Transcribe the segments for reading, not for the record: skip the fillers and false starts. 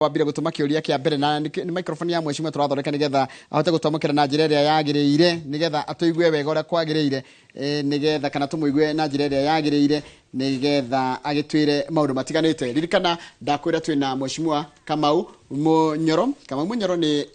wambire gutuma kiuria kia mbere na ni microphone ya mweshimwe turathondeka nigetha ahote gutomokera na njira iria yagiriire nigetha atuigue wega uria kwagiriire nigetha kana tumuigue na njira iria yagiriire nigetha agitwire maundu matiganite. Ririkana ndakwira twina mweshimwa Kamau Munyoro ni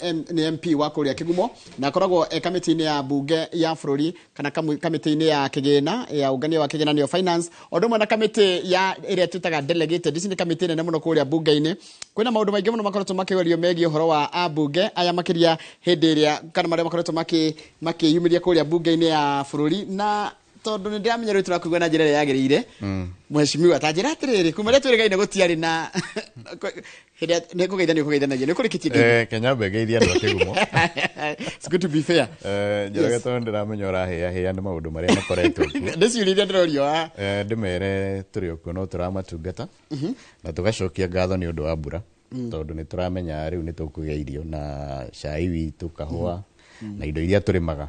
MP wa kuria Kigumo na akoragwo kamiti-ini ya bunge ya bururi kana kamiti-ini ya kigina ya ungania wa kigina ni finance ondo mwana kamiti ya iria tutaga delegated ici ni kamiti nene muno kuria bunge-ini. Kwina maundu maingi muno makoretwo makigerio megie uhoro wa abunge aya makiria hindi iria kana maria makoretwo makiyumiria kuria bunge-ini ya bururi na tondu ni ndiramenya riu turakuigwa na njira iria yagiriire mweshimiwa ta njira atiriri kumaria twirigaine gutiari na ne kugeithania ni kurikitie Kenya begeithia ndo Kigumo. It's good to be fair. Njiraga tondu ndiramenya urahea ni maundu maria makoretwo ndiciuriria ndirorio ndimere turi okuo no turamatungata na tugacokia ngatho ni undu wa mbura tondu ni turamenya riu ni tukugia irio na cai witu kahua na indo iria turimaga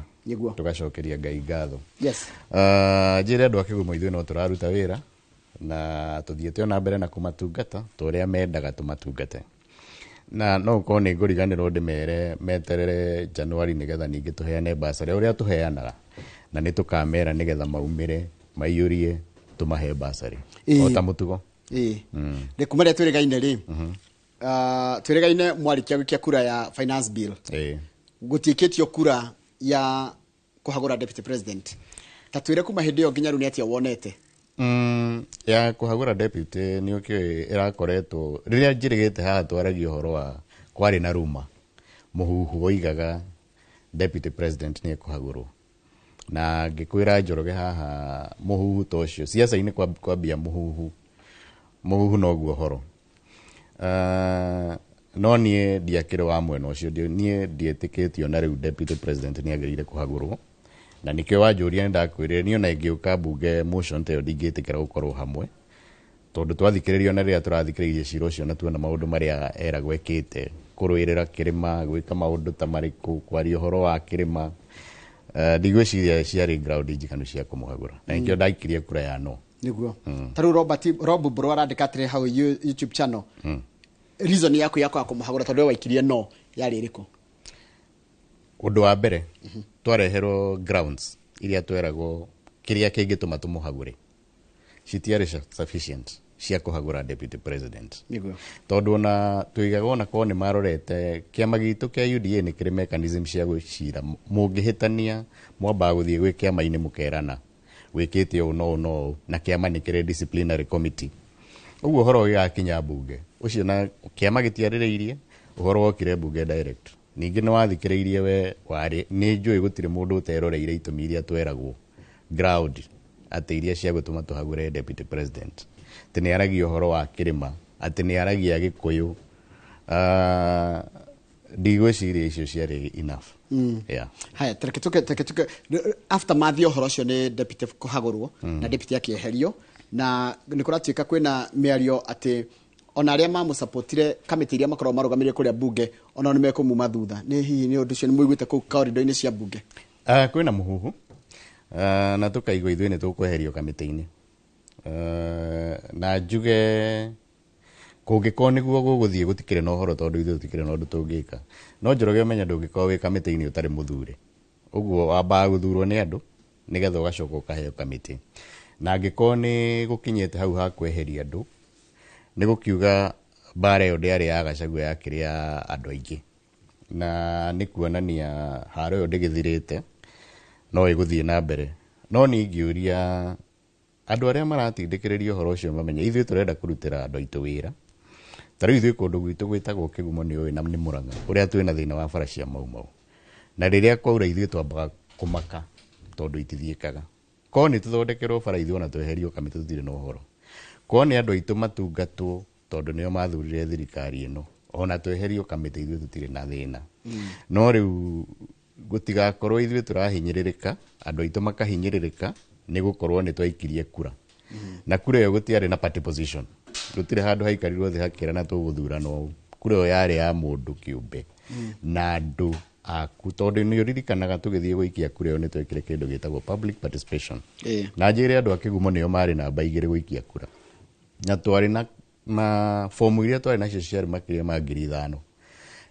tugacokeria Ngai ngatho. Yes. Njira andu a Kigumo ithuĩ no turaruta wira na tuthiete ona mbere na kumatungata turia mendaga tumatungate na no ko ni nguriganirwo ndimere meterere January nigetha ningi tuheane basari uria tuheanaga na ni tukamera nigetha maumire maiyurie tumahe basari o ta mutugo ni kumaria twirigaine ri twirigaine mwarikia wikia kura ya finance bill gutiketio kura ya kuhagura deputy president tatwire kuma hindi yo nginya ru ni atia wonete ya kuhagura deputy ni okio irakoretwo riria njirigite haha twaragio horo wa kwari na ruma muhuhu oigaga deputy president ni kuhagurwo na ngikwira Njoroge haha muhuhu tocio siasa-ini kwambia muhuhu no guo horo no nie ndiakire wa mwena ucio nie ndietikitio na riu deputy president ni agirire kuhagurwo na nikio wanjuria ndakwirire ni ona ingiuka bunge motion te ndingitikira gukorwo hamwe tondu twathikiririo na riria turathikiririe cira ucio na tuona maundu maria era gwekite kuruirira kirima gwika maundu ta mariku kwari uhoro wa kirima ndigwiciria ciari ground njikanu cia kumuhagura na nikio ndaikirie kura ya no niguo taru Rob Bro arandika atire hau YouTube channel reason yako ya kumuhagura tondu waikirie no yari iriku undu wa mbere twareherwo grounds iria tweragwo kiria kingituma tumuhagure citiari sufficient cia kuhagura deputy president niguo tondu na tuigaga ona ko ni marorete kiama gitu kia UDA ni kiri mechanism cia gwicira mungihitania mwamba guthie gwi kiama-ini mukerana wikite no na kiama ni kiri disciplinary committee uguo horo ya kinya bunge ucio na kiama gitiaririirie uhoro wokire bunge direct ningi ni wathikiriirie we wari ni njui gutire mundu uteroreire itumi iria tweragwo ground ati iria cia gutuma tuhagure deputy president tini aragia uhoro wa kirima ati ni aragia Gikuyu ndigwiciria icio ciari enough yeah haya tuke after mathio uhoro cio ni deputy kuhagurwo na deputy akieherio na ni kuratuika kwina miario ati ona aria mamusupportire kamiti iria makorwo marugamirie kuria bunge ona ni mekumuma thutha ni hihi ni undu cio ni muiguite ku corridor-ini cia bunge kwina muhuhu na tukaigwa ithuĩ ni tukweherio kamiti-ini na njuge kungiko niguo guguthie gutikire no horo tondu ithuĩ tutikire no ndu tungika no Njoroge menya ndungikorwo wi kamiti-ini utari muthure uguo wamba guthurwo ni andu nigetha ugacoka ukaheo kamiti na angiko ni gukinyete hau ha kweheria andu ni gukiuga bara yo ndiari ya Gachagua yakiria andu aingi na ni kuonania haro yo ndigithirite no iguthie na mbere no ni ngiuria andu aria maratindikiririo horo ucio mamenye ithuĩ turenda kurutira andu aitu wira tari ithuĩ kundu gwitu gwitagwo Kigumo ni uyu na ni Murang'a uria twina thina wa bara cia mau na riria kwaura ithuĩ twambaga kumaka tondu itithiikaga ko ni tuthondekerwo bara ithuĩ ona tweherio kamiti tutire no horo ko ni andu aitu matungatwo tondu nio mathurire thirikari ino ona tweherio kamiti ithuĩ tutire na thina no riu gutigakorwo ithuĩ turahinyiririka andu aitu makahinyiririka ni gukorwo ni twaikirie kura na kura yo gutiari na party position gutire handu haikarirwo thi hakirana tuguthurano kura yo yari ya mundu kiumbe na andu aku tondu ni uririkanaga tugithie guikia kura yo ni twekire kindu gitagwo public participation na njire andu a Kigumo nio mari namba igiri guikia kura na twari na fomu iria twari nacio ciarĩ makĩria ma 5,000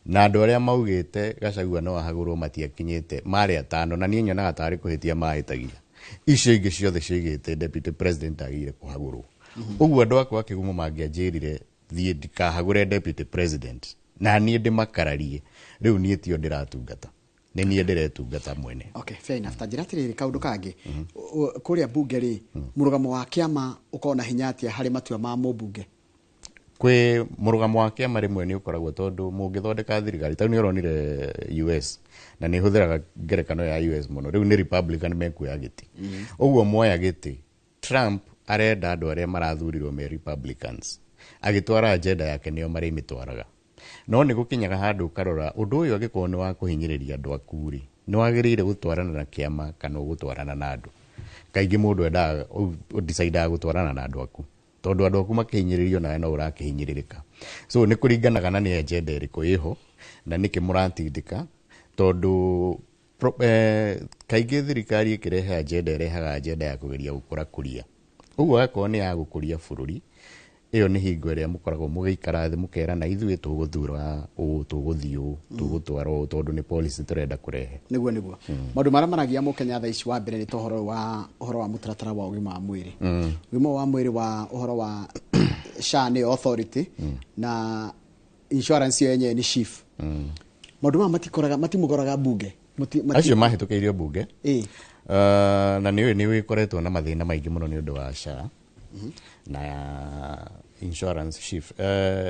na andũ arĩa maugĩte Gachagua no ahagũrwo matiakinyĩte marĩ 5 na niĩ nyonaga tarĩ kũhĩtia mahĩtagia icio ingĩ ciothe ciigĩte deputy president agire kũhagũrwo ũguo andũ akwa kĩgumo mangĩanjĩrire thiĩ ndikahagũre deputy president na niĩ ndĩmakararie rĩu niĩ tio ndĩratungata nĩ niĩ ndĩretungata mwene. Okay, fair enough. Tanjira tiriri kaundu kangi kuria bunge ri murugamo wa kiama ukona hinya atia hari matua ma mubunge kwe murugamo wa kiama rimwe ni ukoragwo tondu mungithondeka thirikari tau ni uronire US na ni huthiraga ngerekano ya US muno riu ni Republican mekuya giti uguo moya giti Trump arenda andu aria marathurirwo me Republicans agitwara agenda yake nio mari mitwaraga no ni gukinyaga handu karora undu uyu agikorwo ni wa kuhinyiriria andu akuri ni wagirire gutwarana na kiama kana gutwarana na andu kaingi mundu endaga decide gutwarana na andu aku tondu andu aku makihinyiririo nawe no urakihinyiririka so ni kuringanaga na ni agenda iriku iho na niki muratindika tondu kaingi thirikari ikirehe agenda irehaga agenda ya kugeria gukura kuria uguo akorwo ni ya gukuria bururi iyo ni hingo iria mukoragwo mugiikara thi mukerana ithuĩ tuguthura tuguthiu tugutwaro tondu ni policy turenda kurehe niguo maundu maria maragia mukenya tha ici wa mbere ni tohoro wa mutaratara wa ugima wa mwiri ugima wa mwiri wa uhoro wa SHA ni authority na insurance yenye ni chief maundu ma matimugoraga bunge acio mahitukiirio bunge na ni wikoretwo na mathina maingi muno ni undu wa SHA na insurance chief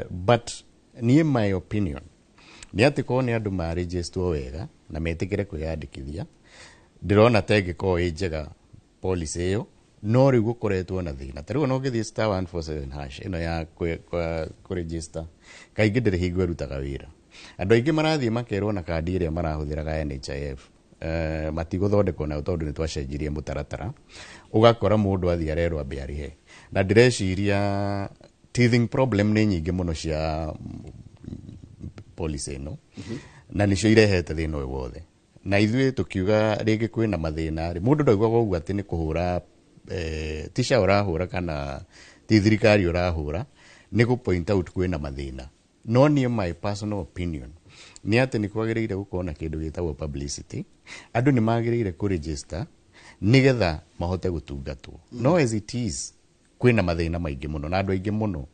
but in my opinion ni ati ko ni andu ma register wega na metikire kwiyandikithia ndirona tege ko ijega policy iyo no riu gukoretwo na thina tariu no githii *147# ino ya ku register kaingi ndiri hingo rutaga wira andu aingi marathie makerwo na kandi iria marahuthiraga NHIF matiguthondekwo na tondu ni twacenjirie mutaratara ugakora mundu athia rerwa biarihe na direciria teething problem ni nyingi muno cia policy no na nicio irehete thina uyu wothe na ithuĩ tukiuga rĩngĩ kwĩna mathĩna rĩ mundu ndaigwaga ũguo atĩ nĩ kũhũra tisha ũrahũra kana ti thirikari ũrahũra nĩ gũ point out kwĩna mathĩna no niĩ my personal opinion ni ati ni kwagĩrĩire gũkorwo na kĩndũ gĩtagwo publicity andũ nĩ magĩrĩire ku register nigetha mahote gutungatwo no as it is kwĩna mathĩna maingĩ muno na andũ aingĩ muno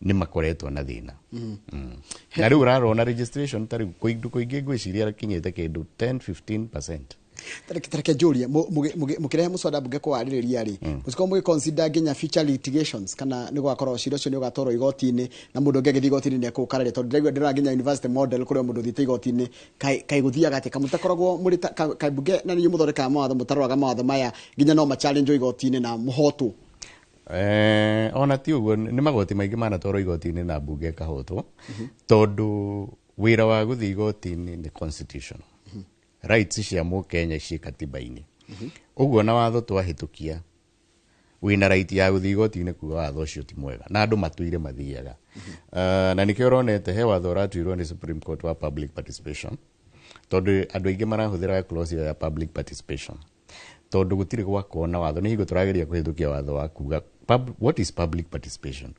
ni makoretwo na thĩna na rĩu ũrarona registration tarĩ kũingĩ ngwĩciria kinyĩte kĩndũ 10-15%. Tareke Julia mukirehe muswada bunge kwa arĩrĩria rĩ musiko mu consider nginya future litigations kana ni gwakorwo ciro cio ni ugatoro igoti-ini na mundu ngege igoti-ini ni akukarire tondu ndĩragĩa nginya university model kũrĩa mundu thite igoti-ini kai guthiaga ati kamutakoragwo muri kai bunge na ni muthondeka mawatho mutarwaga mawatho maya nginya no ma challenge igoti-ini na muhoto ona ti uguo ni magoti maingĩ manatwarwo igoti-ini na bunge kahotwo tondu wĩra wa guthii igoti-ini ni constitutional rights cia Kenya ci katiba-ini uguo na watho twahitukia wina right ya guthii igoti-ini kuga watho ucio ti mwega na andu matuire mathiaga na nikio uronete he watho uratuirwo ni Supreme Court wa public participation tondu andu aingi marahuthira clause ya public participation tondu gutire gwakwo na watho ni hingo turageria kuhitukia watho wa kuga what is public participation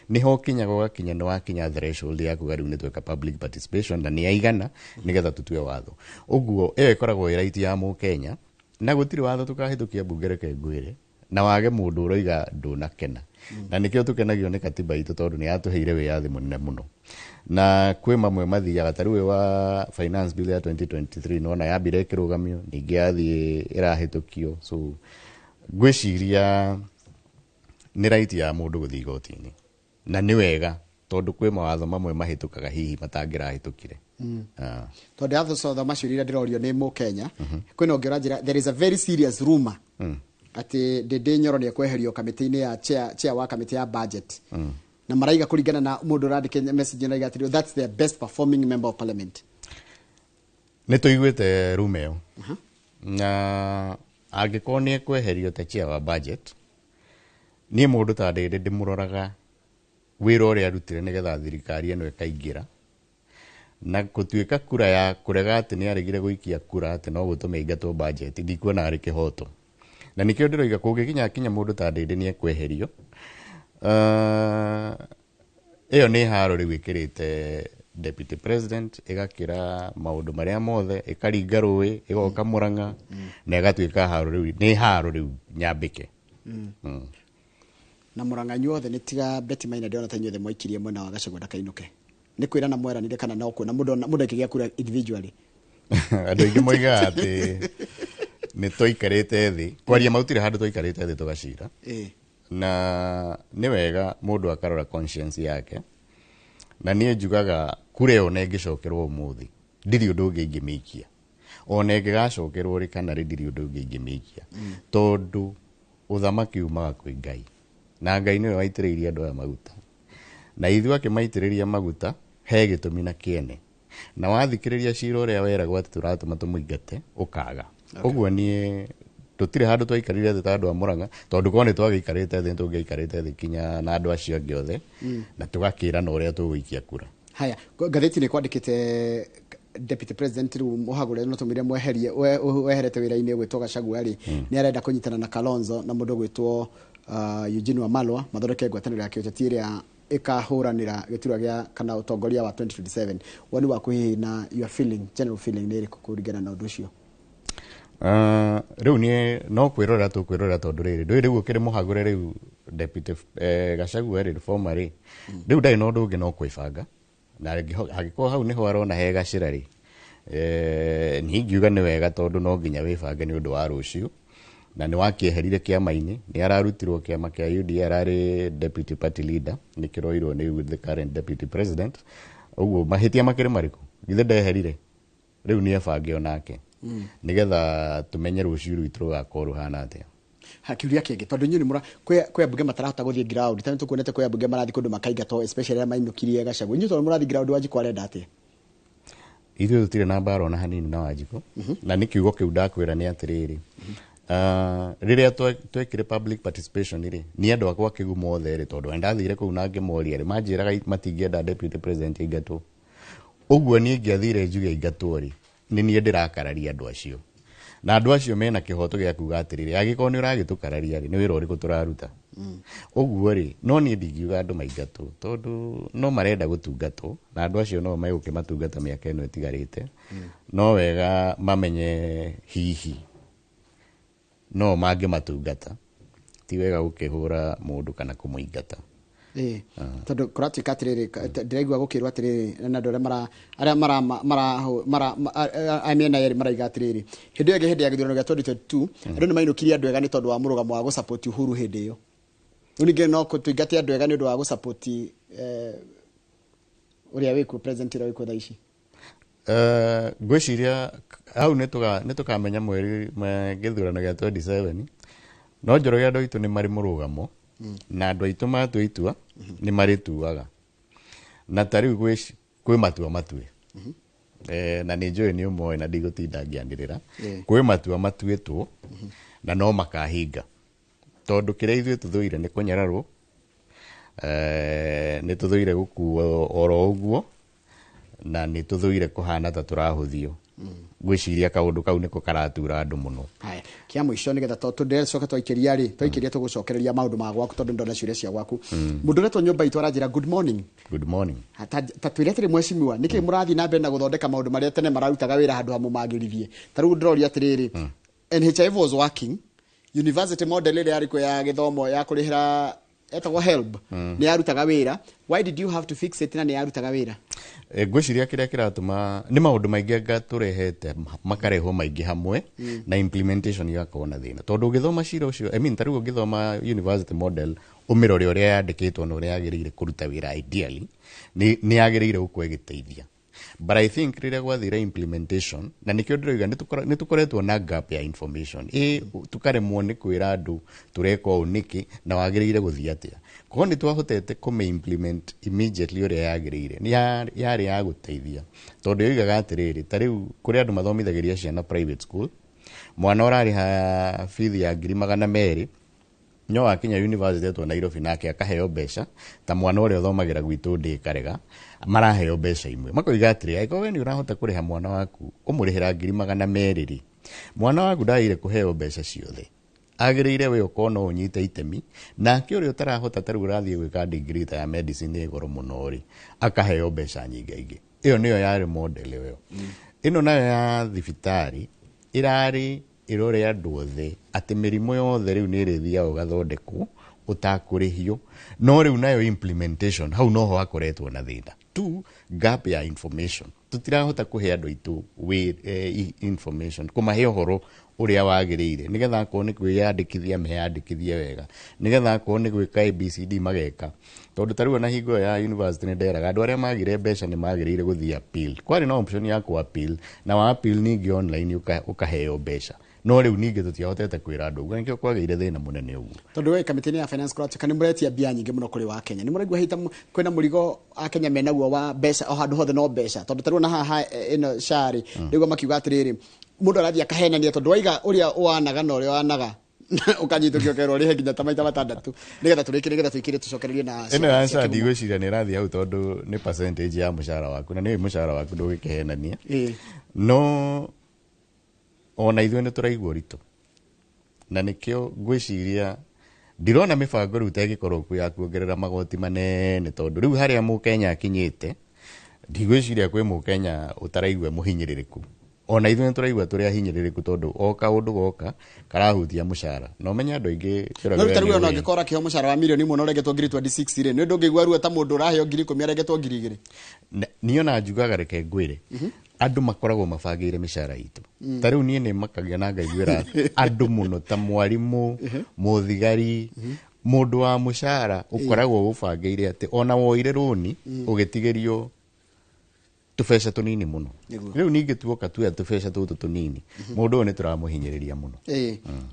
ni ho kinyaga gakinya no wakinya threshold ya kuga riu ni tweka public participation na ni aigana nigetha tutue watho uguo ikoragwo right ya Kenya na gutire watho tukahitukia bunge reke ngwire na wage mundu uroiga ndunakena na nikio tukenagio ni katiba itu tondu ni yatuheire wiyathi munene muno na kwi mamwe mathiaga tariu wa finance bill ya 2023 nona yambire ikirugamio ningi yathie irahitukio so ngwiciria ni right ya mundu guthii igoti-ini na ni wega tondu kwi mawatho mamwe mahitukaga hihi matangirahitukire tondu atho so macirira ndirorio ni Mukenya kwina ngira there is a very serious rumor ati Ndindi Nyoro ni ekweherio kamiti-ini ya chair wa kamiti ya budget na maraiga kuringana na mundu randike message na igatirio that's the best performing member of parliament ni tuiguite rumor iyo na angikorwo ni ekweherio ta chair wa budget ni mundu ta Ndindi ndimuroraga wira uria arutire nigetha thirikari eno ikaingira na gutuika kura ya kurega ati ni aregire guikia kura ati no gutume ingatwo budget ndikuona ari kihoto na nikio ndiroiga kungikinya mundu ta Ndindi ni ekweherio Ĩyo nĩ haro rĩu ĩkĩrĩte deputy president, ĩgakĩra maũndũ marĩa mothe, ĩkaringa rũĩ, ĩgoka Mũrang'a, na ĩgatuĩka haro rĩu, nĩ haro rĩu nyambĩke. Na Mũrang'a inyuothe nĩ tiga Betty Maina ndĩrona ta inyuothe mwaikirie mwena wa Gachagua ndakainũke. Nĩ kwĩrana mweranire kana no kuona mũndũ akĩgĩa kura individually? Andũ aingĩ moigaga atĩ nĩ tũikarĩte thĩ, kwaria mautire handũ tũikarĩte thĩ tũgacira, na nĩ wega mũndũ akarora conscience yake, na niĩ njugaga kura ĩyo na ĩngĩcokerwo ũmũthĩ ndirĩ ũndũ ũngĩ ingĩmĩikia, ona ĩngĩgacokerwo rĩ kana rĩ ndirĩ ũndũ ũngĩ ingĩmĩikia, tondũ ũthamaki umaga kwĩ Ngai, na Ngai nĩwe waitĩrĩirie andũ aya maguta, na ithuĩ akĩmaitĩrĩria maguta he gĩtũmi na kĩene, na wathikĩrĩria cira ũrĩa weragwo atĩ tũratũma tũmũingate ũkaga. Ũguo niĩ tũtirĩ handũ twaikarire thĩ ta andũ a Mũrang'a, tondũ korwo nĩ twagĩikarĩte thĩ tũngĩaikarĩte thĩ kinya na andũ acio angĩ othe, na tũgakĩrana ũrĩa tũgũikia kura. Haya, ngathĩti nĩ kwandĩkĩte deputy president rĩu Mũhagũre no tũmire mweherie weherete wĩra-inĩ gwĩtwo Gachagua rĩ nĩ arenda kũnyitana na Kalonzo na mũndũ gwĩtwo Eugene Wamalwa mathondeke ngwatanĩro ya kĩũteti ĩrĩa ĩkahũranĩra gĩturwa gĩa kana ũtongoria wa 2027. Wani waku hihi na your feeling, general feeling nĩ ĩrĩkũ kũringana na ũndũ ũcio? Rĩu niĩ no kwĩrora tũkwĩrora tondũ rĩrĩ ndũĩ rĩu ũkĩrĩ Mũhagũre rĩu deputy Gachagua rĩ former rĩ rĩu ndarĩ na ũndũ ũngĩ no kwĩbanga, na hagĩkorwo hau nĩho arona he gacĩra rĩ, niĩ ingiuga nĩ wega tondũ no nginya wĩbange nĩ ũndũ wa rũciũ, na nĩ wakĩeherire kĩama-inĩ, nĩ ararutirwo kĩama kĩa UDA, ararĩ deputy party leader, nĩ kĩroirwo nĩ the current deputy president. Ũguo mahĩtia makĩrĩ marĩkũ? Githĩ ndeherire? Rĩu nĩ ebange onake nĩgetha tũmenye rũciũ rwitũ rũgakorwo rũhana atĩa. Hakiuria kĩngĩ tondũ inyuĩ nĩ kwĩ ambunge matarahota gũthiĩ ground, tani tũkuonete kwĩ ambunge marathiĩ kũndũ makaingatwo, especially arĩa mainũkirie Gachagua. Inyuĩ tondũ mũrathiĩ ground Wanjiku arenda atĩa? Ithuĩ tũtirĩ na mbara ona hanini na Wanjiku, na nĩ kiugo kĩu ndakwĩra nĩ atĩrĩrĩ, rĩrĩa twekire public participation rĩ nĩ andũ akwa kĩgumo othe rĩ, tondũ ndathire kũu na ngĩmoria rĩ manjĩraga matingĩenda deputy president aingatwo. Ũguo niĩ ngĩathire njuge aingatwo rĩ nĩ niĩ ndĩrakararia andũ acio, na andũ acio mena kĩhoto gĩa kuga atĩrĩrĩ agĩkorwo nĩ ũragĩtũkararia rĩ nĩ wĩra ũrĩkũ tũraruta. Ũguo rĩ no niĩ ndingiuga andũ maingatwo tondũ no marenda gũtungatwo, na andũ acio no megũkĩmatungata mĩaka ĩno ĩtigarĩte, no wega mamenye hihi no mangĩmatungata ti wega gũkĩhũra mũndũ kana kũmũingata. Tondũ kũratuĩka atĩrĩrĩ ndĩraigua gũkĩrwo atĩrĩrĩ na andũ arĩa mĩena yerĩ maraiga atĩrĩrĩ hĩndĩ ĩyo hĩndĩ ya gĩthurano gĩa 2022 andũ nĩ mainũkirie andũ ega nĩ tondũ wa mũrũgamo wa gũsapoti Uhuru hĩndĩ ĩyo. Rĩu ningĩ no tũingate andũ ega nĩ ũndũ wa gũsapoti ũrĩa wĩkuo president ũrĩa wĩkuo thaa ici. Ngwĩciria hau nĩ tũkamenya mweri gĩthurano gĩa 27, no Njoroge andũ aitũ nĩ marĩ mũrũgamo na andũ aitũ matua itua nĩ marĩtuaga, na ta rĩu kwĩ matua matue, na nĩ njũĩ nĩ ũmoe na ndigũtinda ngĩanĩrĩra, kwĩ matua matuĩtwo na no makahinga, tondũ kĩrĩa ithuĩ tũthũire nĩ kũnyararwo, nĩ tũthũire gũkuo oro ũguo, na nĩ tũthũire kũhana ta tũrahũthio. Gwĩciria kaũndũ kau nĩko karatura andũ mũno. Haya, kĩa mũico nĩgetha tũndĩcoke twaikĩria rĩ twaikĩria tũgũcokereria maũndũ ma gwaku tondũ ndona ciũria cia gwaku. Mũndũ ũretwo nyũmba itũ aranjĩra good morning. Good morning. Ta twĩre atĩrĩ mheshimiwa nĩkĩ mũrathiĩ na mbere na gũthondeka maũndũ marĩa tene mararutaga wĩra handũ hamwe magĩrithie. Ta rĩu ndĩroria atĩrĩrĩ NHIF was working, university model ĩrĩa yarĩ ya gĩthomo ya kũrĩhĩra etagwo HELB nĩ yarutaga wĩra. Why did you have to fix it na nĩ yarutaga wĩra? Ngwĩciria kĩrĩa kĩratũma nĩ maũndũ maingĩ ngatũrehete makarehwo maingĩ hamwe na implementation igakorwo na thĩna, tondũ ũgĩthoma cira ũcio ta rĩu ũgĩthoma university model ũmĩrore ũrĩa yandĩkĩtwo na ũrĩa yagĩrĩire kũruta wĩra ideally nĩ yagĩrĩire gũkorwo ĩgĩteithia, but I think rĩrĩa gwathire implementation na nĩkĩo ndĩroiga nĩ tũkoretwo na gap ya information, tũkaremwo nĩ kwĩra andũ tũreka ũũ nĩkĩ na wagĩrĩire gũthiĩ atĩa. Koguo nĩ twahotete kũmĩ-implement immediately ũrĩa yagĩrĩire, yarĩ ya gũteithia, tondũ yoigaga atĩrĩrĩ ta rĩu kũrĩ andũ mathomithagĩria ciana private school, mwana ũrarĩha bithi ya 200,000 nyo wakinya university etwo Nairobi nake akaheo mbeca ta mwana ũrĩa ũthomagĩra gwitũ ndĩ Karega maraheo mbeca imwe. Makoiga atĩrĩ angĩkorwo we nĩ ũrahota kũrĩha mwana waku ũmũrĩhĩra 200,000 rĩ mwana waku ndagĩrĩire kũheo mbeca ciothe, agĩrĩire we ũkorwo no ũnyite itemi nake ũrĩa ũtarahota tarĩ ũrathiĩ gwĩka degree ta ya medicine ĩgoro mũno rĩ akaheo mbeca nyingaingĩ. Ĩyo nĩyo yarĩ model ĩyo. Ĩno nayo ya thibitarĩ ĩrarĩ ĩrore andũ othe atĩ mĩrimũ yothe rĩu nĩ ĩrĩthiaga ũgathondekwo ũtakũrĩhio, no rĩu nayo implementation hau noho hakoretwo na thĩna. Tu gap ya information, tutirahota kũhe andũ aitũ information, kũmahe ũhoro ũrĩa wagĩrĩire nĩgetha akorwo nĩ kwĩyandĩkithia meyandĩkithie wega, nĩgetha akorwo nĩ gwĩka ABCD mageka. Tondũ tarĩu na hingo ya university nĩ nderaga andũ arĩa magire mbeca nĩ magĩrĩire gũthiĩ appeal. Kwarĩ na option ya ku appeal na wa appeal ningĩ online ũkaheo mbeca. No rĩu ningĩ tũtiahotete kwĩra andũ ũguo, nĩkĩo kwagĩire thĩna mũnene ũguo. Tondũ we kamĩtĩ-inĩ ya finance kũratuĩka nĩ mũretia mbia nyingĩ mũno kũrĩ wa Kenya. Nĩ mũraigua hĩta kwĩna mũrigo a Kenya menaguo wa mbeca o handũ hothe no mbeca. Tondũ tarĩu na haha ĩno SHA-rĩ rĩu makiuga atĩrĩrĩ mũndũ arathiĩ akahenania tondũ waiga ũrĩa wanaga na ũrĩa wanaga ukanyitwo kĩokero rĩhe nginya ta maita matandatũ nĩgetha twĩkire tũcokererie na ĩno ya SHA ndigwĩciria nĩ ĩrathiĩ hau tondũ nĩ percentage ya mũcara waku na nĩ mũcara waku ndũgĩkĩhenania. No ona ithuĩ nĩ tũraigua ũritũ na nĩkĩo ngwĩciria ndirona mĩbango rĩu ta ĩgĩkorwo kuo ya kuongerera magoti manene, tondũ rĩu harĩa mũkenya akinyĩte ndigwĩciria kwĩ mũkenya ũtaraigua mũhinyĩrĩrĩku. Ona ithuĩ nĩ tũraigua tũrĩ ahinyĩrĩrĩku tondũ o kaũndũ goka karahutia mũcara. Na ũmenya andũ aingĩ no rĩu ona angĩkorwo akĩheo mũcara wa mirioni ĩmwe na ũrengetwo ngiri 26 rĩ nĩ ũndũ ũngĩigua ruo ta mũndũ ũraheo ngiri 10 arengetwo ngiri 2. Niĩ ona njugaga reke ngwĩre andũ makoragwo mabangĩire mĩcara itũ. Ta rĩu niĩ nĩ makagia na ngaiguĩra andũ mũno ta mwarimũ, mũthigari, mũndũ wa mũcara ũkoragwo ũbangĩire atĩ ona woire rũni ũgĩtigĩrio tũbeca tũnini mũno. Rĩu ningĩ tuoka tuoya tũbeca tũtũ tũnini mũndũ ũyũ nĩ tũramũhinyĩrĩria mũno.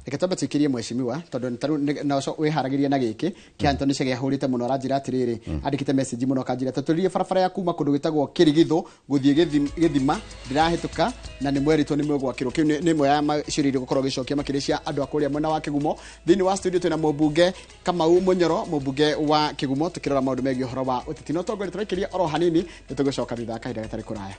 Reke twambe tũikĩrie mheshimiwa tondũ na wĩharagĩria na gĩkĩ kĩa Anthony Chege ahũrĩte mũno aranjĩra atĩrĩrĩ andĩkĩte message mũno akanjĩra tũtũrĩrie barabara ya kuma kũndũ gwĩtagwo Kĩrigithũ gũthiĩ Gĩthima ndĩrahĩtũka na nĩ mweritwo nĩ mwĩgwakĩrwo. Kĩu nĩ ĩmwe ya ciũria iria gũkorwo gĩcokia makĩria cia andũ a kũrĩa mwena wa Kĩgumo. Thĩinĩ wa studio twĩna mũmbunge Kamau Mũnyoro, mũmbunge wa Kĩgumo, tũkĩrora maũndũ megiĩ ũhoro wa ũteti. No tongore tũraikĩria oro hanini nĩ tũgũcoka thutha kahinda gatarĩ kũraya.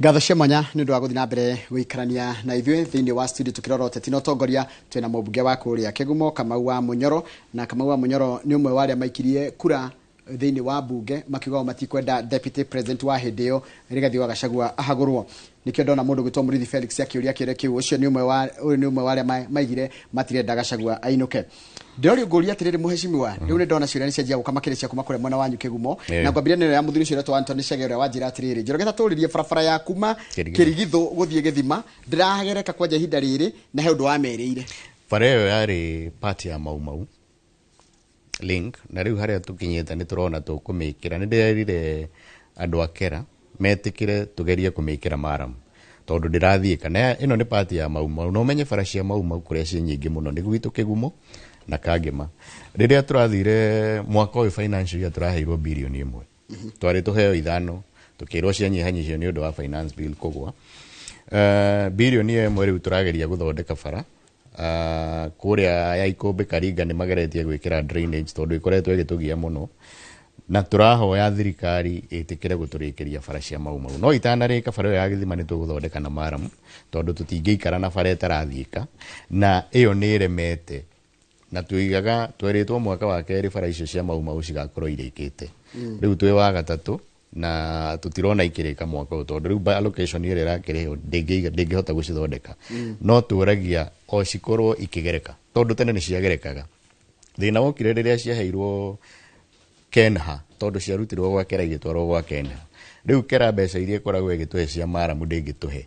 Ngatho cia mwanya nĩ ũndũ wa gũthiĩ na mbere gũikarania na ithuĩ thĩinĩ wa studio tũkĩrora ũteti na ũtongoria. Twĩna mũmbunge wa kũrĩa Kĩgumo Kamau wa Mũnyoro, na Kamau wa Mũnyoro nĩ ũmwe wa arĩa maikirie kura thĩinĩ wa mbunge makiuga matikwenda deputy president wa hĩndĩ ĩyo Rigathi wa Gachagua ahagũrwo. Nĩkĩo ndona mũndũ gwĩtwo Mũrithi Felix akĩũria kĩũria kĩu. Ũcio nĩ ũmwe wa arĩa maigire matirenda Gachagua ainũke. Ndĩrori ngũria atĩrĩrĩ mũheshimiwa, rĩu nĩ ndona ciũria nĩ cenjia gũka makĩria cia kuma kũrĩa mwena wanyu Kĩgumo, na ngwambĩrĩria nĩ ya mũthuri ũcio ũretwo Anthony Chege ũrĩa wanjĩra atĩrĩrĩ Njoroge tatũrĩrie barabara ya kuma Kĩrigithũ gũthiĩ Gĩthima ndĩragereka kwanja ihinda rĩrĩ na he ũndũ wamerĩire. Bara ĩyo yarĩ part ya Mau Mau link, na rĩu harĩa tũkinyĩte nĩ tũrona tũkũmĩkĩra. Nĩ ndĩrerire andũ a Kera metĩkĩre tũgerie kũmĩkĩra Maramu tondũ ndĩrathiĩka na ĩno nĩ part ya Mau Mau. No ũmenye bara cia Mau Mau kũrĩa ciĩ nyingĩ mũno nĩ gwitũ Kĩgumo na Kangema. Rĩrĩa tũrathire mwaka ũyũ financial year tũraheirwo birioni 1 twarĩ tũheo 5 tũkĩrwo cianyihanyihio nĩ ũndũ wa finance bill kũgwa. Birioni 1 rĩu tũrageria gũthondeka bara kũrĩa ya Ikũmbĩ Karinga nĩ mageretie gwĩkĩra drainage tondũ ĩkoretwo ĩgĩtũgia mũno, na tũrahoya thirikari ĩtĩkĩre gũtũrĩkĩria bara cia Mau Mau. No itanarĩka bara ĩyo ya Gĩthima nĩ tũgũthondeka na Maramu tondũ tũtingĩikara na bara ĩtarathiĩka, na ĩyo nĩ ĩremete na tũigaga twerĩtwo mwaka wa kerĩ bara icio cia Mau Mau cigakorwo irĩkĩte. Rĩu twĩ wa gatatũ na tũtirona ikĩrĩka mwaka ũyũ tondũ rĩu allocation ĩrĩa ĩrakĩrĩhwo ndĩngĩhota gũcithondeka. No tũragia o cikorwo ikĩgereka tondũ tene nĩ ciagerekaga. Thĩna wokire rĩrĩa ciaheirwo Kenha tondũ ciarutirwo gwa Kera igĩtwarwo gwa Kenha. Rĩu Kera mbeca iria ĩkoragwo ĩgĩtũhe cia Maramu ndĩngĩtũhe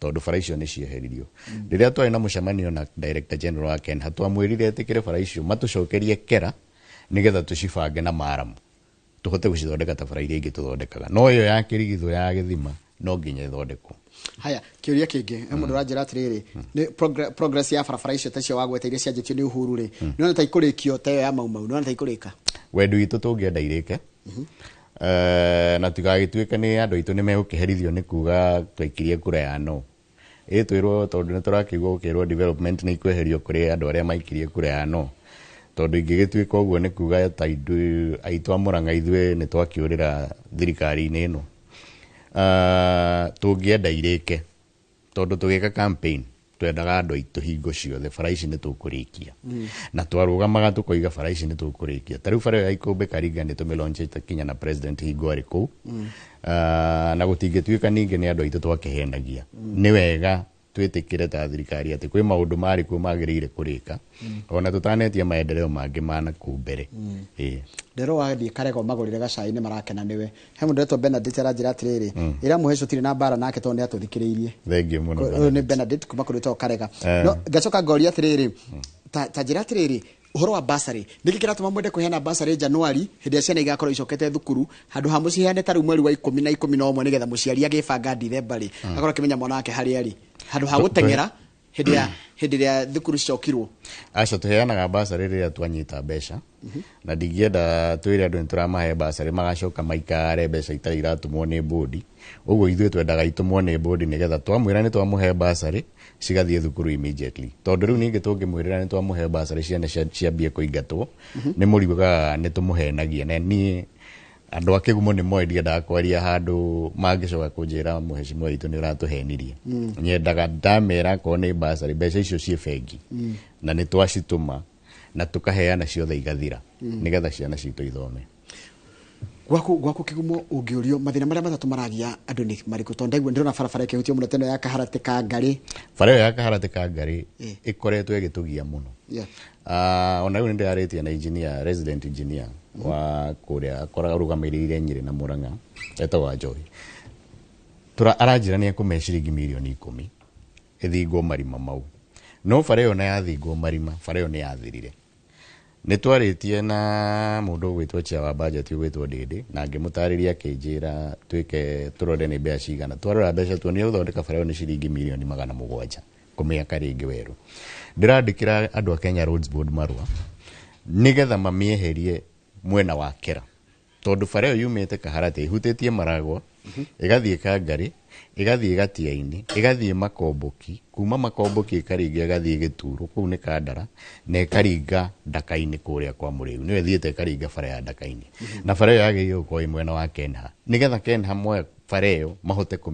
tondũ bara icio nĩ cieheririo. Rĩrĩa twarĩ na mũcemanio na Director General wa Kenha twamwĩrire etĩkĩre bara icio matũcokerie Kera nĩgetha tũcibange na Maramu tũhote gũcithondeka ta bara iria ingĩ tũthondekaga. No ĩyo ya Kĩrigithũ ya Gĩthima no nginya ĩthondekwo. Haya, kĩũria kĩngĩ mũndũ ũranjĩra atĩrĩrĩ nĩ progress ya barabara icio ta cio wagweta iria cianjĩtio nĩ Uhuru rĩ nĩona ta ikũrĩkio ta ĩyo ya Mau Mau, nĩona ta ikũrĩka? Wendi witũ tũngĩenda irĩke na tũgagĩtuĩka nĩ andũ aitũ nĩ megũkĩherithio nĩ kuga twaikirie kura ya no. Twĩrwo tondũ nĩ tũrakĩigua gũkĩrwo development nĩ ikweherio kũrĩ andũ arĩa maikirie kura ya no. tondu ingigituika uguo ni kuga ta aitu a Murang'a ithwe ni twakiurira thirikari-ini ino tungienda irike tondu tugika campaign twendaga andu aitu hingo ciothe bara ici ni tukurikia na twarugamaga tukoiga bara ici ni tukurikia tariu bara ya Ikumbi Karinga ni tumilaunchite kinya na president hingo ari kuu na gutingituika ningi ni andu aitu twakihenagia ni wega twitikire ta thirikari ati kwi maundu mari ku magirire kurika ona tutanetie maendeleo mangi mana ku mbere ndero wathie karego magurire gacai ni marakena niwe he mundu etwo Benedict aranjira atiriri ira muhecu tiri na bara nake tondu atuthikiriirie thengi muno ni Benedict kuma kuri to karega no gacoka ngoria atiriri ta njira atiriri uhoro wa basari niki kiratuma mwende kuheana basari Januari hindi ciana igakorwo icokete thukuru handu ha muciheane taru mweri wa 10 na 11 nigetha muciari agibanga December ri akorwo kimenya mwana wake hari ari handu ha gutengera hindi ya thukuru cokirwo aca tuheanaga basari riria twanyita mbeca na ndingienda twire andu nturamahe basari magacoka maikare mbeca itari iratumwo ni bodi uguo ithwe twendaga itumwo ni bodi nigetha twamwira ni twamuhe basari cigathie thukuru immediately tondu riu ningi tungimwirira ni twamuhe basari ciana ciambie kuingatwo ni muriuga ni tumuhenagia na ni andu akigumo ni moe ndiendaga kwaria handu mangicoka kunjira muheshimiwa witu ni uratuhenirie nyendaga ndamera ko ni basari mbeca icio cie bengi na ni twacituma na tukaheana ciothe igathira nigetha ciana citu ithome gwaku kigumo ungiurio mathina maria matatumaragia andu ni mariku tondu igwe ndirona barabara ikihutio muno teno ya Kaharati ka Ngari bara ya Kaharati ka Ngari ikoretwo igitugia muno ona riu ndiraretia na engineer resident engineer wa kuria akoraga rugamirire Nyeri na Murang'a etagwa Joy aranjira ni ekume ciringi milioni 10 ithingwo marima mau no bara iyo na yathingwo marima bara iyo ni yathirire ni twaritie na mundu gwitwo chia wa budget gwitwo Ndindi na ngimutariria kinjira twike turore ni mbeca cigana twarora mbeca tuonire uthondeka bara iyo ni ciringi milioni 700 kumiaka ringi weru ndirandikira andu a Kenya Roads Board marua nigetha mamieherie mwena wa Kera tondu bara iyo yumite Kaharati ihutitie Maragwa igathie ka Ngari igathie Gatiaini igathie Makomboki kuma Makomboki ikaringa igathie Gituro kuu ni Kandara na ikaringa Ndakaini kuria kwa Muriu niwe thiete ikaringa bara ya Ndakaini na bara iyo yagirio kwa mwena wa Kenha nigetha Kenha moya bara iyo mahote ku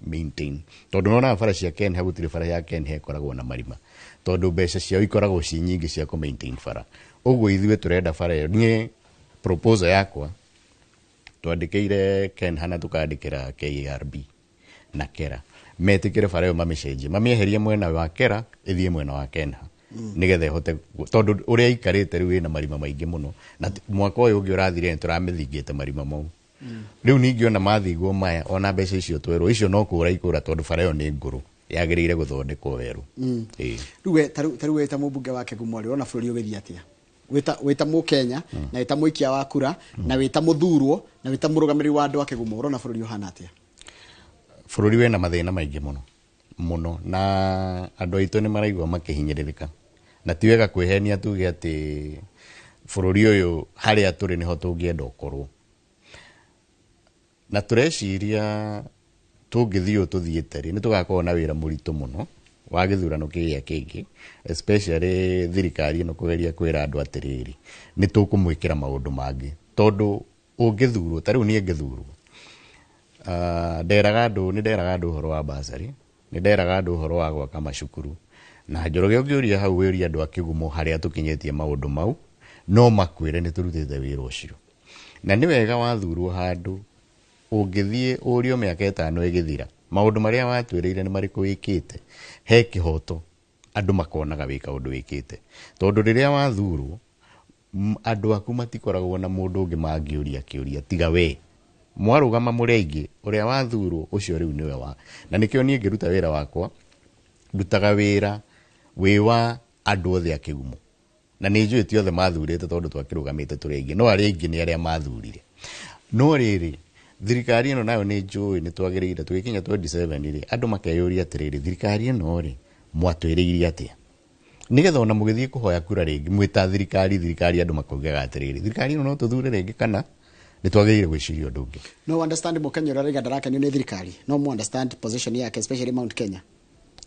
maintain tondu nona bara cia Kenha gutire bara ya Kenha ikoragwo na marima tondu mbeca ciao ikoragwo ci nyingi cia ku maintain bara uguo ithwe turenda bara iyo nie proposal yakwa twandikire Kenha na tukandikira KRB na Kera metikire bara iyo mamicenjie mamieherie mwena wa Kera ithie mwena wa Kenha nigetha hote tondu uria ikarite riu ina marima maingi muno na mwaka uyu ungi urathire ni turamithingite marima mau riu ningi ona mathingwo maya ona mbeca icio twerwo icio no kura ikura tondu bara iyo ni nguru yagirire guthondekwo weru riu taru weta mubunge wake gumori ona bururi ugithia atia weta mu Kenya na weta muikia wa kura na weta muthurwo na weta murugamiri wa andu ake gumo urona bururi uhana atia bururi wena mathina maingi muno na andu aitu ni maraigwa makihinyiririka na tiwega kwihenia tuge ati bururi uyu haria turi niho tungienda ukorwo na tureciria tungithio tuthiete ri ni tugakorwo na wira muritu muno wa githurano kigia kingi especially thirikari no kugeria kwira andu atiriri ni tukumwikira maundu mangi tondu ungithurwo tariu ni ngithurwo nderaga andu horo wa basari ni nderaga andu horo wa gwaka macukuru na njoroge ungiuria hau wiria andu akigumo haria tukinyetie maundu mau no makwire ni turutite wira ucio na ni wega wathurwo handu ungithie urio miaka 5 igithira maundu maria watwiriire ni mariku wikite he kihoto andu makonaga wika undu wikite tondu riria wathurwo andu aku matikoragwo na mundu ungi mangiuria kiuria tiga we mwarugama mureingi uria wathurwo ucio riu niwe wa na nikio nie ngiruta wira wakwa ndutaga wira wa andu othe akigumo na ni njui ti othe mathurite tondu twakirugamite tureingi no ari ingi ni aria mathurire no riri thirikari ino nayo ni njui ni twagirire tugikinya 27 ri andu makeyuria atiriri thirikari ino ri mwatwiriire atia nigetha ona mugithie kuhoya kura ringi mwita thirikari andu makaugaga atiriri thirikari ino no tuthure ringi kana ni twagirire gwiciria undu ungi no understand Mukenya uria riga ndarake ni thirikari no mu understand position yake especially Mount Kenya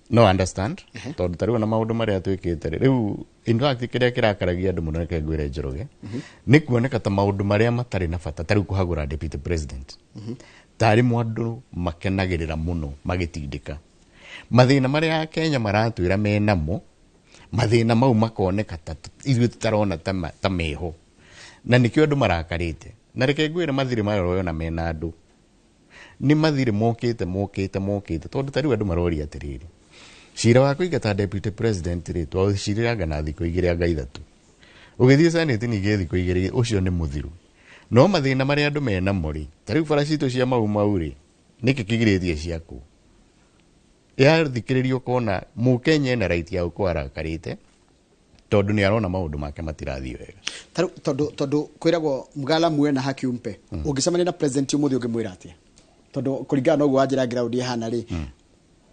no understand tondu tariu na maundu maria twikite riu in fact kiria kirakaragia andu muno reke ngwire Njoroge ni kuoneka ta maundu maria matari na bata tariu kuhagura deputy president tari mwandu makenagirira muno magitindika mathina maria Kenya maratwira menamo mathina mau makoneka ta ithuĩ tutarona ta meho na nikio andu marakarite na reke ngwire mathiri mayo na mena andu ni mathiri mokite tondu tariu andu maroria atiriri cira wa kuingata deputy president ri twaciriraga na thikũ 2 anga 3 ugithii senate ningĩ thikũ 2 ucio ni muthiru no mathina maria andu mena mori tariu baracito cia mau ri niki kigiritie ciaku yathikiririo kona Mukenya na right ya ukwara karite tondu ni arona maundu make matirathii wega tondu kwiragwo mgala muwe na haki umpe ungicemania na president umuthi ungimwira atia tondu kuringana na uguo wanjira ground ihana ri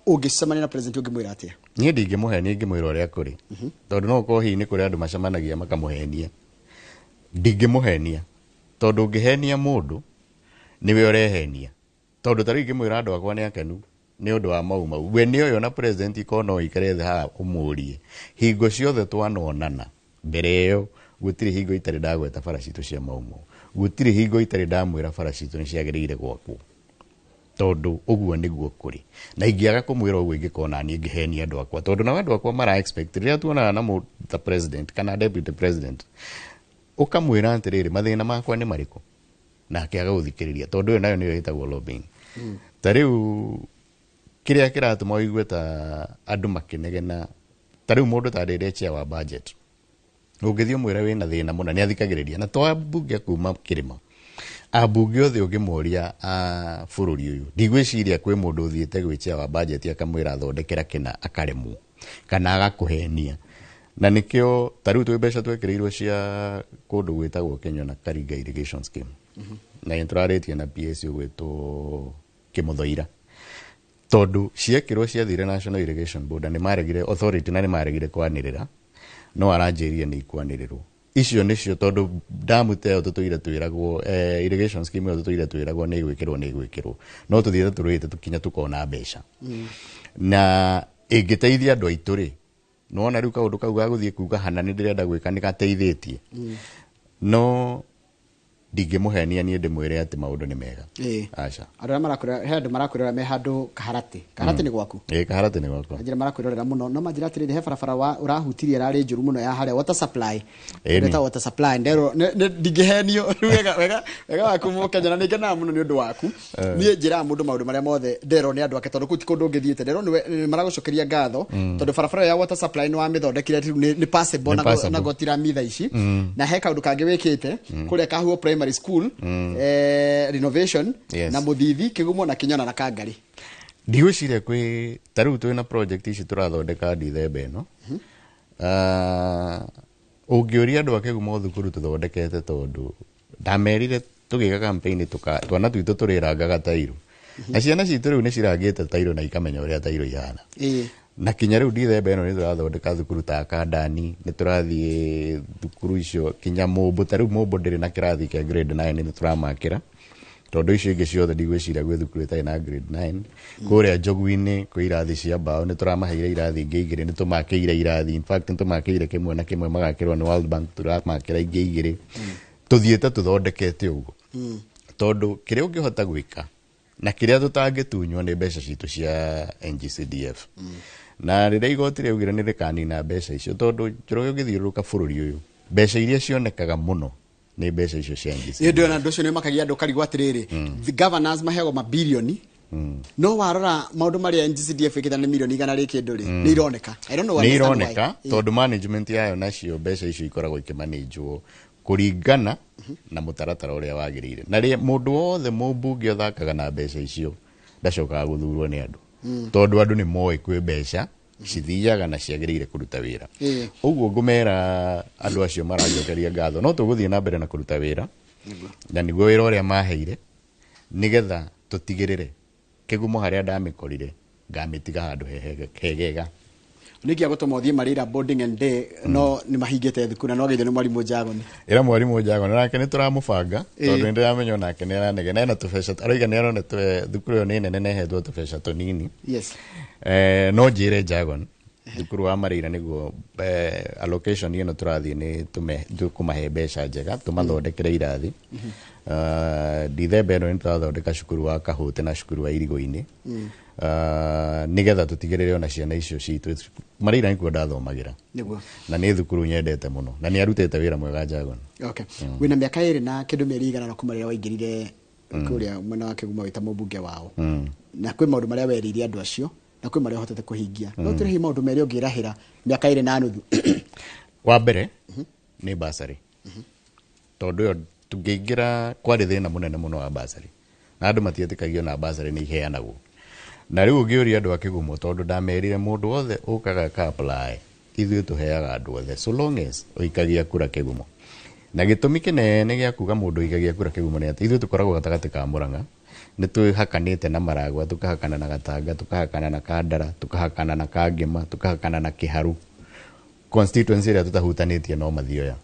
ungicemania na president ungimwira atia nie ndingimuhenia ngimwira uria kuri tondu no ko hi ni kuri andu macemanagia makamuhenia ndingimuhenia tondu ungihenia mundu niwe urehenia tondu tari ngimwira andu akwa ni akenu ni undu wa mau we ni uyo na president ikono ikare ha umurie hingo ciothe twanonana mbere iyo gutiri hingo itari ndagweta baracito cia maumo gutiri hingo itari ndamwira baracito ni ciagirire gwakwo tondu uguo niguo kuri na ingiaga kumwira uguo ingikona ni ngihenia andu akwa tondu na andu akwa mara expect ria tuona na the president kana deputy president ukamwira atiriri mathina makwa ni mariko na akiaga guthikiriria tondu yo nayo niyo itagwo lobbying tariu kiria kiratuma uigue ta andu makinegena tariu mundu tarire chia wa budget ungithio mwira wina thina muna ni athikagiriria na to bunge kuma kirima abunge othe ungimoria bururi uyu ndigwiciria kwi mundu uthiite gwichia wa budget akamwira athondekera kina akaremwo kana agakuhenia na nikio tariu twi mbeca twekirirwo cia kundu gwitagwo Kenya na Karinga irrigation scheme na intraritie na PSU gwitwo Kimuthoira tondu ciekirwo ciathire National Irrigation Board ni maregire authority na ni maregire kwanirira no aranjiria ni ikwanirirwo icio nicio tondu damu teo tutuire twiragwo irrigation scheme tutuire twiragwo ni gwikirwo no tuthiire turite tukinya tukona mbeca na ingiteithia andu aituri no ona riu kaundu kau gaguthie kuga hana ni ndirenda gwika ni gateithitie no ndingimuhenia ni ndimwire ati maundu ni mega acha andu marakwira handu marakwira me handu kaharati ni gwaku kaharati ni gwaku njira marakwirorera muno no manjira atiriri he barabara wa urahutirie rari njuru muno ya haria water supply eta water supply ndero ndingihenio wega waku Mukenya na ningena muno ni undu waku nie njira mundu maundu maria mothe ndero ni andu ake tondu kuti kundu ngithiete ndero ni maragucokeria ngatho tondu barabara ya water supply ni wa mithondekire ni passable na gotira mitha ici na he kaundu kangi wikite kuria kahuo primary school renovation na muthithi kigumo na Kinyona na Kangari ndigwiciria kwi tariu twina project ici turathondeka ndithemba ino ungiuria andu akigumo thukuru tuthondekete tondu ndamerire tugiga campaign twana twitu turirangaga tairo na ciana citu riu ni cirangite tairo na ikamenya uria tairo ihana na kinya riu ndithemba ino ni turathondeka thukuru ta Kandani ni turathie thukuru icio kinya Mumbu tariu Mumbu ndiri na kirathi kia grade 9 ni turamakira tondu icio ingi ciothe ndigwiciria gwi thukuru itai na grade 9 kuria Njogu-ini kwi irathi cia mbao ni turamaheire irathi ingi igiri ni tumakiire irathi in fact ni tumakiire kimwe na kimwe magakirwa ni World Bank turamakira ingi igiri tuthiete tuthondekete uguo tondu kiria ungihota gwika na kiria tutangitunywa ni mbeca citu cia NGCDF na riria igoti riaugire ni rikanina mbeca icio tondu Njoroge ugithiuruka bururi uyu mbeca iria cionekaga muno ni mbeca icio cia NGCDF ndio na ndocio ni makagia andu karigwa atiriri the governors mahego mabilioni no warora maundu maria NGCDF ikita ni milioni 100 ri kindu ri ni ironeka I don't know ni ironeka tondu management yayo nacio mbeca icio ikoragwo ikimanagwo kuringana na mutaratara uria wagirire na ri mundu wothe mubunge othakaga na mbeca icio ndacokaga guthurwo ni andu tondu andu ni moe kwi mbeca cithiaga na ciagirire kuruta wira uguo ngumera andu acio marajokeria ngatho no tuguthie na mbere na kuruta wira na niguo wira uria maheire nigetha tutigirire kigumo haria ndamikorire ngamitiga handu hegega nikia gutuma uthie marira boarding and day no ni mahingite thukuru no geithio ni mwarimu Njagoni ira mwarimu Njagoni nake ni turamubanga tondu ndi ramenya nake ni aranege na tubesha aroiga ni arone thukuru ni nene nehetwo tubesha tunini yes no njire Njagoni thukuru wa marira niguo allocation ino turathie ni tukumahe mbeca njega tumathondekere irathi Dithemba ino ni turathondeka cukuru wa Kahute na cukuru wa Irigo-ini nigetha tutigirire ona ciana icio citu marira nikuo ndathomagira niguo na ni thukuru nyendete muno na ni arutete wira mwega Njagoni okay wina miaka iri na kindu mĩeri igana na kumarira waingirire kuria mwena wa Kigumo wita mũmbunge wao na kwĩ maũndũ marĩa weririe andũ acio na kwĩ marĩa hotete kuhingia no tũrehi maũndũ merĩ ũngĩrahĩra miaka iri na nuthu wa mbere ni basari tondu yo tungĩingira kwari thina munene muno wa basari na andũ matietĩkagio na basari ni iheanagwo na riu ngiuria andu a Kigumo tondu ndamerire mundu wothe ukaga ka apply ithuĩ tuheaga andu othe so long as uikagia kura Kigumo na gitumi kinene gia kuga mundu uikagia kura Kigumo ni ati ithuĩ tukoragwo gatagati ka Murang'a ni twihakanite na Maragwa tukahakana na Gatanga tukahakana na Kandara tukahakana na Kangema tukahakana na Kiharu constituency ria tutahutanitie no mathioya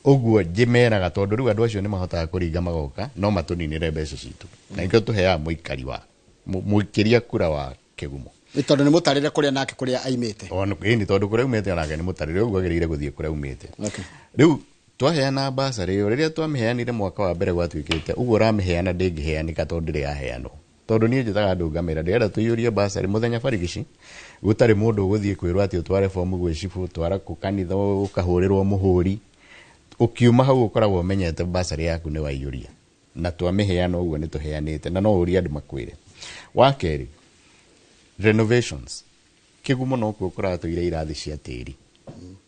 uguo njimeraga tondu riu andu acio ni mahotaga kuringa magoka no matuninire mbeca citu na ikio tuheaga muikari wa muikiria kura wa Kigumo tondu ni mutarire kuria nake kuria aimite ono ni tondu kuria umite nake ni mutarire uguo agirire guthie kuria umite okay riu twaheana basari yo riria twamiheanire mwaka wa mbere gwatuikite uguo ramiheana ndingiheanika tondu ri yaheanwo tondu ni njitaga andu ngamira ndirenda tuiyurie basari muthenya barigici gutari mundu uguthie kwirwa ati utware fomu gwe cibu twara ku kanitha ukahurirwo muhuri ukiuma hau ukoragwo menyete basari yaku ni waiyuria na twamiheana uguo ni tuheanite na no uria andu makwire wa keri renovations Kigumo no kuokora tuire irathi cia tiri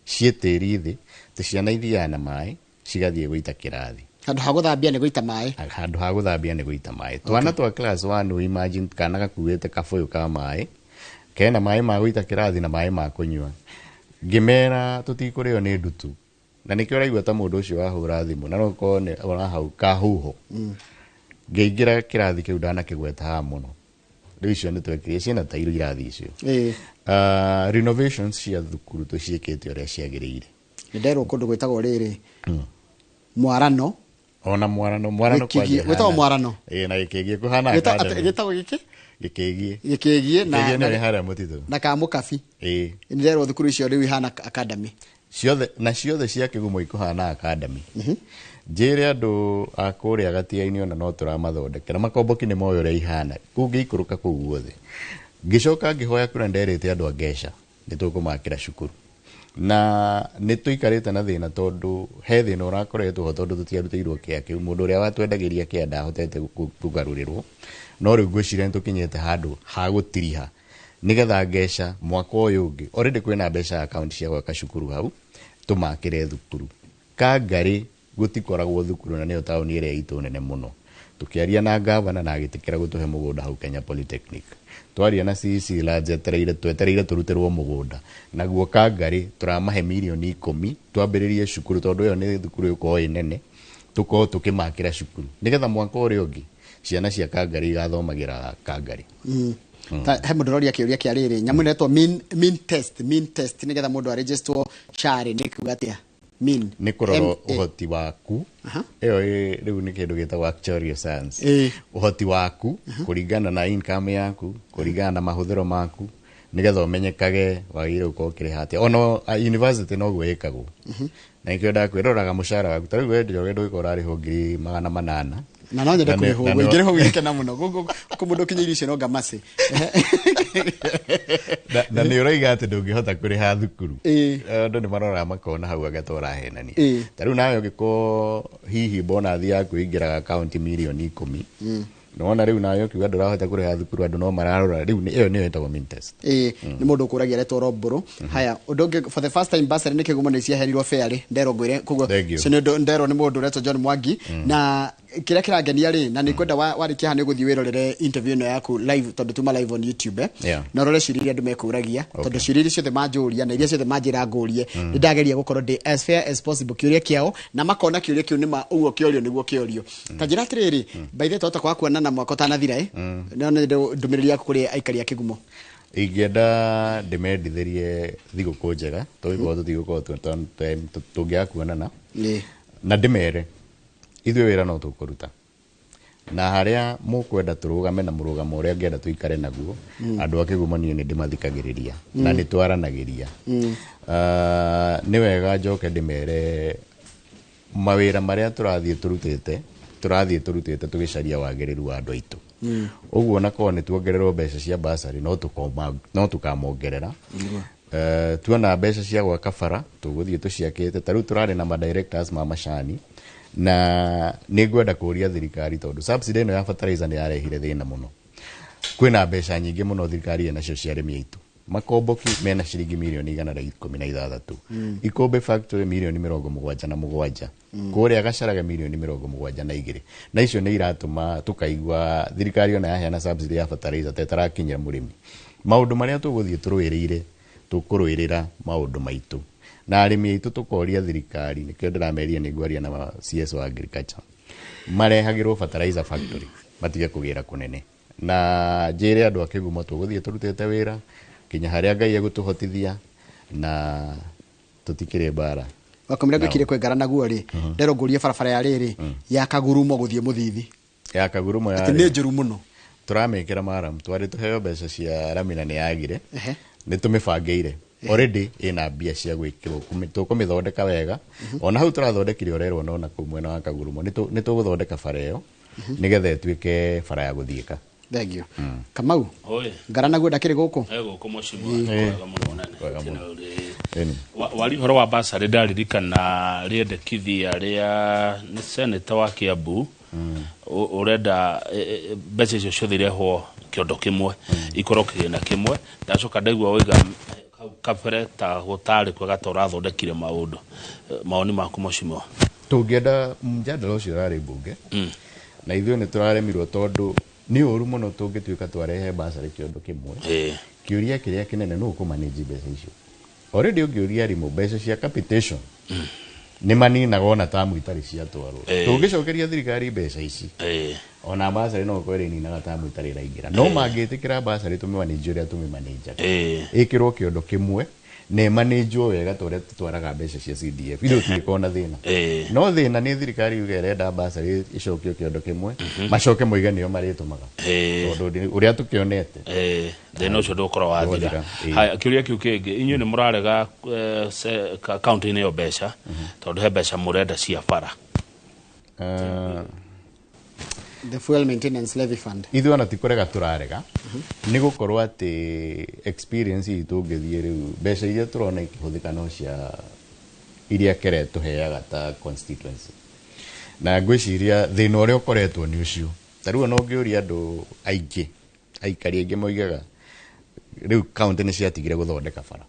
cia tiri thi ciana ithiaga na mai cigathie guita kirathi handu ha guthambia ni guita mai handu ha guthambia ni guita mai twana twa class 1 we imagine kana gakuite kaboyo ka mai kena mai ma guita kirathi na mai ma kunywa ngimera tutikurio ni ndutu na nikio raigua ta mundu ucio wahura thimu na no kone ona hau kahuho ngeingira kirathi kiu ndana kigweta ha muno riu icio ni twekire ciana ta iru irathi icio renovations cia thukuru tuciikite uria ciagirire nderwo kundu gwitagwo riri Mwarano ona mwarano kwa gwitagwo Mwarano na gikigie kuhana academy gitagwo giki gikigie na ni hara mutitu na ka mukabi nderwo thukuru icio riu ihana academy ciothe cia Kigumo ikuhana academy njire andu akuria gatia-ini ona no turamathondekera makomboki ni moyo ria ihana kungiikuruka kuu guothe ngicoka ngihoya kura nderete andu angesha nitukumakira cukuru na nituikarite na thina tondu he thina urakoretwo tondu tutiarutiirwo kia kiu mundu uria watwendagiria kienda hotete kugarurirwo no riu ngwiciria nitukinyete handu ha gutiriha nigetha ngesha mwaka uyu ungi already kwina mbeca account cia gwaka cukuru hau tumakire thukuru Kangari gutikoragwo thukuru na niyo tauni iria itu nene muno tukiaria na gavana na agitikira gutuhe mugunda hau Kenya Polytechnic twaria na CC la twetereire turutirwo mugunda naguo Kangari turamahe milioni 10 twambiririe cukuru tondu yo ni thukuru yuko inene tuko tukimakira cukuru nigetha mwaka uria ungi ciana cia Kangari igathomagira Kangari he mundu roria kiuria kia riri nyamu netwo mean test nigetha mundu register share ni kugatia mean ni kuroro uhoti waku iyo riu ni kindu gitagwo actuarial science uhoti waku kuringana na income yaku kuringana na mahuthiro maku nigetha umenyekage wagire uko kirihati ono university no gwikagwo na ikio ndakwiroraga mushara waku tariu wendio gendo ikora riho 800 na no nyende kuriho ngire ho wikena muno guku mundu kinyiri icio no ngamase na ni uraiga ati ndungihota kuriha thukuru andu ni marora makona hau agatora henani tariu nayo giko hihi bonus yaku ingiraga account milioni 10 nona riu nayo kiuga ndurahota kuriha thukuru andu no mararora riu ni iyo ni etagwo mean test ni mundu kuragia reto Roburu haya udonge for the first time basari ni Kigumo ni ciaherirwo fairly ndero ngwire kugo cino ndero ni mundu reto John Mwangi na kira kirangenia ri na nikwenda warikia hane guthii wirorere interview ino yaku live tondu tuma live on YouTube na rore ciriri andu mekuragia tondu ciriri ciothe manjuria na iria ciothe manjira ngurie ni ndageria gukorwo ndi as fair as possible kiuria kiao na makona kiuria kiu ni ma uguo kiorio niguo kiorio kanjira atiriri by the tota kwa kuonana mwako tanathira no ndumiriri yaku kuri aikari ya Kigumo ingĩenda ndĩmendithĩrie thigũkũ njega tũgĩkorwo tũtigũkorwo tũngĩakuonana na ndĩmere ithuĩ wĩra no tũkũruta na harĩa mũkwenda tũrũgame na mũrũgamo ũrĩa ngĩenda tũikare naguo andũ a Kĩgumo niĩ nĩ ndĩmathikagĩrĩria na nĩ twaranagĩria nĩ wega njoke ndĩmere mawĩra marĩa tũrathiĩ tũrutĩte tũgĩcaria wagĩrĩru wa andũ aitũ ũguo nakorwo nĩ tuongererwo mbeca cia basari no tũkamongerera tuona mbeca cia gwaka bara tũgũthiĩ tũciakĩte tarĩu tũrarĩ na ma-directors ma macani na nĩ ngwenda kũria thirikari tondũ subsidy ĩno ya fertilizer nĩ yarehire thĩna mũno kwĩna mbeca nyingĩ mũno thirikari nacio cia arĩmi aitũ makomboki mena ciringi mirioni 116 Ikombe factory mirioni 77 kũrĩa Gacaraga mirioni 72 na icio nĩ iratũma tukaigua thirikari ona yaheana subsidy ya fertilizer tetarakinyira mũrĩmi maũndũ marĩa tũgũthiĩ tũrũĩrĩire tũkũrũĩrĩra maũndũ maitũ na arĩmi aitũ tũkoria thirikari nĩkĩo ndĩrameria nĩ ngwaria na CS wa agriculture marehagĩrwo fertilizer factory matige kũgĩra kũnene na njĩre andũ a Kĩgumo tũgũthiĩ tũrutĩte wĩra kinya harĩa Ngai egũtũhotithia na tũtikĩrĩ bara wakomire gwĩkire kwengara naguo rĩ nderongũrie barabara ya rĩrĩ ya Kagurumo gũthiĩ Mũthithi ya Kagurumo ya nĩ njũru mũno tũramĩkĩra maram twarĩ tũheo mbeca cia ramina nĩ yagire nĩ tũmĩbangĩire already ina mbia cia gwĩkĩrwo tũkũmĩthondeka wega ona hau tũrathondekire orerwo no kũu mwena wa Kagurumo nĩ tũgũthondeka bara ĩyo nĩgetha ĩtuĩke bara ya gũthiĩka. Thank you. Kamau. Oi. Ngara naguo ndakĩrĩ gũkũ. Gũkũ mũcimũ wega mũno. Wari horo wa basari ndaririkana rĩendekithia rĩa nĩ senator wa Kiambu urenda mbeca icio ciothe irehwo kĩondo kĩmwe ikorwo kĩgĩna kĩmwe ndacoka ndaigua oiga kabere ta gũtarĩ kwega ta ũrathondekire maũndũ maoni maku mũcimũ tũngĩenda mjadala ũcio ũrarĩ mbunge na ithuĩ nĩ tũraremirwo tondũ nĩ ũru mũno tũngĩtuĩka twarehe basari kĩondo kĩmwe kĩũria kĩrĩa kĩnene nũ kũmanage mbeca icio already ũngĩũria arimũ mbeca cia capitation nĩ maninaga ona tamu itarĩ ciatwarwo tũngĩcokeria thirikari mbeca ici ona basari no kwere ininaga tamu itarĩ raingĩra no mangĩtĩkĩra basari tũmĩmanage ũrĩa tũmĩmanage ĩkĩrwo kĩondo kĩmwe ne manage wega tore twaraga mbeca cia CDF irio tũkona thĩna no thĩna nĩ thirikari ugerenda basari icokio kĩondo kĩmwe macoke mũiganĩo marĩtũmaga tondũ ũrĩa tũkĩonete thĩna ũcio ndũkorwo wathira kĩũria kĩu kĩngĩ inyuĩ nĩ mũrarega county-inĩ yo mbeca tondũ he mbeca mũrenda cia bara the fuel maintenance levy fund ithuĩ ona tikũrega tũrarega nĩ gũkorwo atĩ experience itũ ngĩthiĩ rĩu mbeca iria tũrona ikĩhũthĩka no cia iria kere tũheaga ta constituency na ngwĩciria thĩna ũrĩa ũkoretwo nĩ ũcio ta rĩu no ngĩũria andũ aingĩ aikari aingĩ moigaga rĩu county nĩ ciatigire gũthondeka bara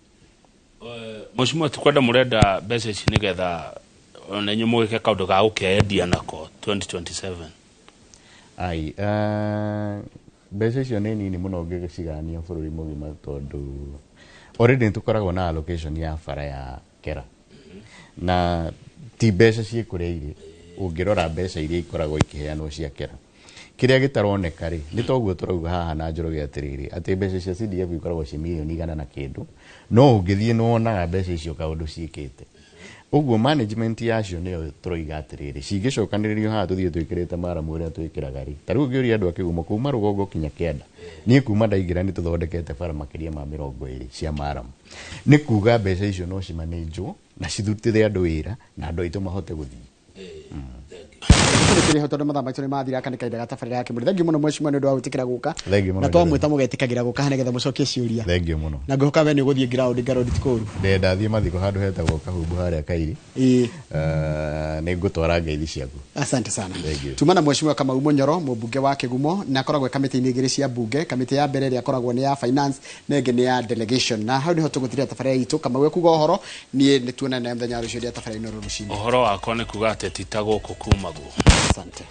mũcimũ tikwenda mũrenda mbeca ici nĩgetha ona inyuĩ mũgĩke kaũndũ ga gũkĩendia nako 2027 ai mbeca icio nĩ nini mũno ngĩcigania bũrũri mũgima tondũ already nĩtũkoragwo na allocation ya bara ya Kera na ti mbeca ciĩkũrĩire ũngĩrora mbeca iria ikoragwo ikĩheanwo cia Kera kĩrĩa gĩtaroneka rĩ nĩ toguo tũrauga haha na Njoroge atĩrĩrĩ atĩ mbeca cia CDF ikoragwo ci mirioni 100 na kĩndũ no ũngĩthiĩ nĩwonaga mbeca icio kaũndũ ciĩkĩte ũguo management yacio nĩyo tũroiga atĩrĩrĩ cingĩcokanĩrĩrio haha tũthiĩ twĩkĩrĩte maramu ũrĩa twĩkĩraga rĩ ta rĩu ngĩũria andũ a Kĩgumo kuma rũgongo kinya Kĩanda niĩ kuma ndaingĩra nĩ tũthondekete bara makĩria ma 20 cia maramu nĩ kuga mbeca icio no cimanĩnjwo na cirutĩre andũ wĩra na andũ aitũ mahote gũthiĩ kĩrĩ hoto mathaa maitũ nĩ mathira kana kaida gatabarĩra yake mũrĩ thengi mũno mwĩcimũ nĩ ũndũ wa gwĩtĩkĩra gũka na twamwĩta mũgetĩkagĩra gũka hana getha mũcokie ciũria thengi mũno na ngũhoka we nĩ ũgũthiĩ ground tikũru ndenda thiĩ mathiko handũ hetagwo Kahumbu harĩa Kairi nĩ ngũtwara ngeithi ciaku asante sana tuma na mwĩcimũ Kamau Mũnyoro mũmbunge wa Kĩgumo na akoragwo kamĩtĩ-inĩ igĩrĩ cia mbunge kamĩtĩ ya mbere ĩrĩa akoragwo nĩ ya finance na ĩngĩ nĩ ya delegation na hau nĩho tũgũthirĩra tabarĩra itũ Kamau ekuga ũhoro niĩ nĩ tuonana mũthenya rũciũ rĩa tabarĩra ino rũciinĩ ũhoro wakwa nĩ kuga atĩ titagwo kũkuma guo asante